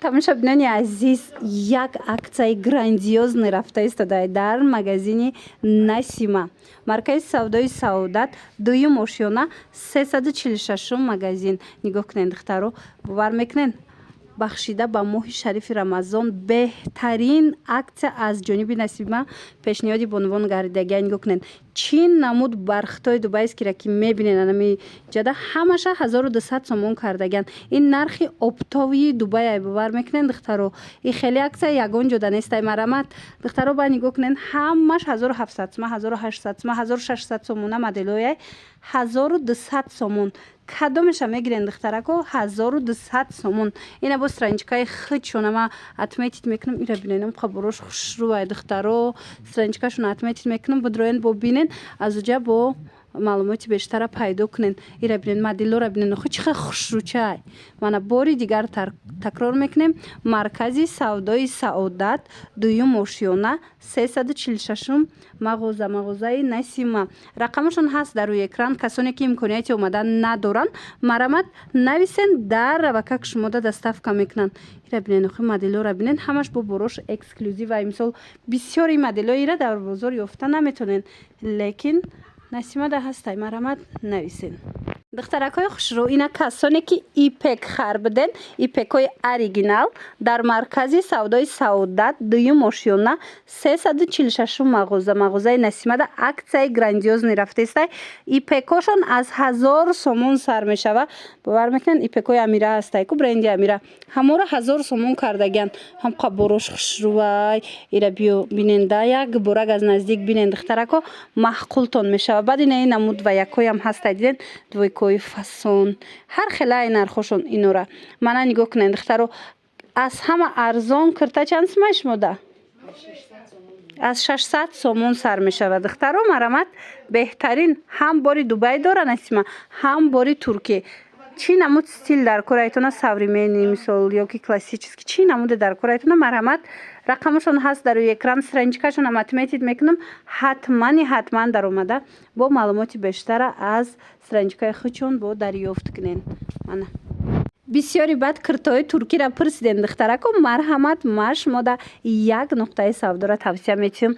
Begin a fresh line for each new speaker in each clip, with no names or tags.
тамошобинони азиз, як аксияи грандиозне рафта истодааст дар магазини Насима, маркази савдои Саодат, дуюм ошёна 346 магазин. Нигоҳ кунед духтаро, бовар мекунед бахшида ба моҳи шарифи Рамазон беҳтарин аксия аз ҷониби Насима пешниҳоди бонувон гардидагиа. Нигоҳ кунед чин намуд бархтои дубайст ки мебинед анами ҷада ҳамаша 1200 сомон кардагиан. Ин нархи оптовии Дубай бовар мекунед духтаро. И хеле аксия ягон ҷода нестай марамат. Духтаро ба нигоҳ кунед ҳамаш 1700 сомон, 1800 сомон, 1600 сомона моделояй 1200 сомон. Кадомеша мегирен духтарако 1200 сомон. Ина бо страничкаи хичонама отметить мекунам. Ира биненам қаборош хушрувай духтаро. Страничкашон отметить мекунам. Будроен бо бинен азуҷа бо маълумоти бештара пайдо кунен. Ира бинен моделора бинен чиха хушручай. Мана бори дигар такрор мекунем. Маркази савдои Саодат, дуюм ошёна 346 мағозаи Насима. Рақамашон ҳаст дар рӯи экран. Касоне ки имконияти омадан надоранд, марамат нависен дар равака шумода доставка мекунанд. Ира бинен охи моделора бинен ҳамаш бо борош эксклюзива. Имсол бисёри моделои ира дар бозор ёфта наметонен, лекин Насимада ҳастай, марамат нависен. Духтаракҳои хушрӯ, ина касоне ки ипек хар биден, ипекҳои оригинал дар маркази савдои Саодат, дуюм ошёна 346 мағозаи Насимада аксияи грандиозне рафтаистай. Ипекҳошон аз 1000 сомон сар мешава. бовар мекунед ипекҳои Амира ҳастай ку бренди Амира ҳамора 1000 сомон кардагиан. ҳам қаборош хушрӯвай. Ира биё биненда як борак аз наздик бинен духтарако маҳқултон мешава. баъд ина намуд ва якоям ҳастай диден двойкои фасон ҳар хелаи нархошон инора. Мана нигоҳ кунед духтаро, аз ҳама арзон кирта чанд сомай шумода? аз 600 сомон сар мешавад духтаро. марамат беҳтарин ҳам бори Дубай дора Насима, ҳам бори Туркия. чӣ намуд стил дар кораитона современи мисол ёки классический чӣ намуде дар кораитона марамат. рақамашон ҳаст дар рӯи экран. страничкашонам отметить мекунам. ҳатман даромада бо маълумоти бештара аз страничкаи хичон бо дарёфт кунен. мана бисёри баъд киртои туркиро пурсиден духтарако. марҳамат, ма шумода як нуқтаи савдора тавсия метиҳам.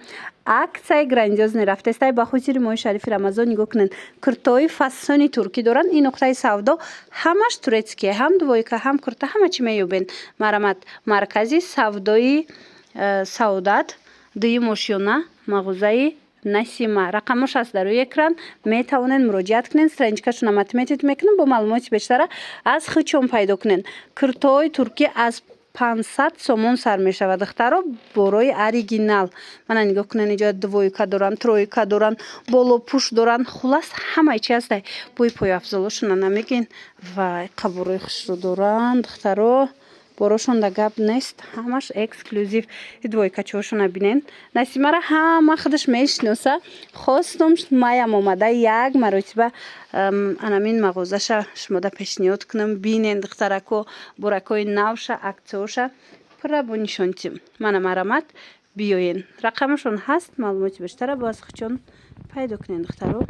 аксияи грандиозне рафтаистай ба хотири моҳи шарифи Рамазон. нигоҳ кунед киртои фасони туркӣ доранд. ин нуқтаи савдо ҳамаш турецкие, ҳам двойка, ҳам кирта, ҳама чӣ меёбен. марамат маркази савдои Саодат, дуюм ошёна мағозаи Насима. рақамош аст дар рӯи экран. метавонед муроҷиат кунед. страничкашонам отметить мекунам. бо маълумоти бештара аз хичон пайдо кунед. киртои туркӣ аз 500 сомон сар мешавад духтаро. борои оригинал. мана нигоҳ кунед иҷо двойка доранд, тройка доранд, болопуш доранд. хулас ҳамаи чи ҳастай. бои пояфзолошона намегин. вай қаборои хушрӯ доранд духтаро. борошон да гап нест. ҳамаш эксклюзив. двойкачиҳошона бинен. Насимара ҳама худаш мешиноса. хостум маям омада як маротиба анамин мағозаша шумода пешниҳод кунам. бинен духтарако боракои навша, аксияоша пурра бо нишонтӣ. мана марамат биёен. рақамашон ҳаст. маълумоти бештара бо аз хичон пайдо кунед духтаро.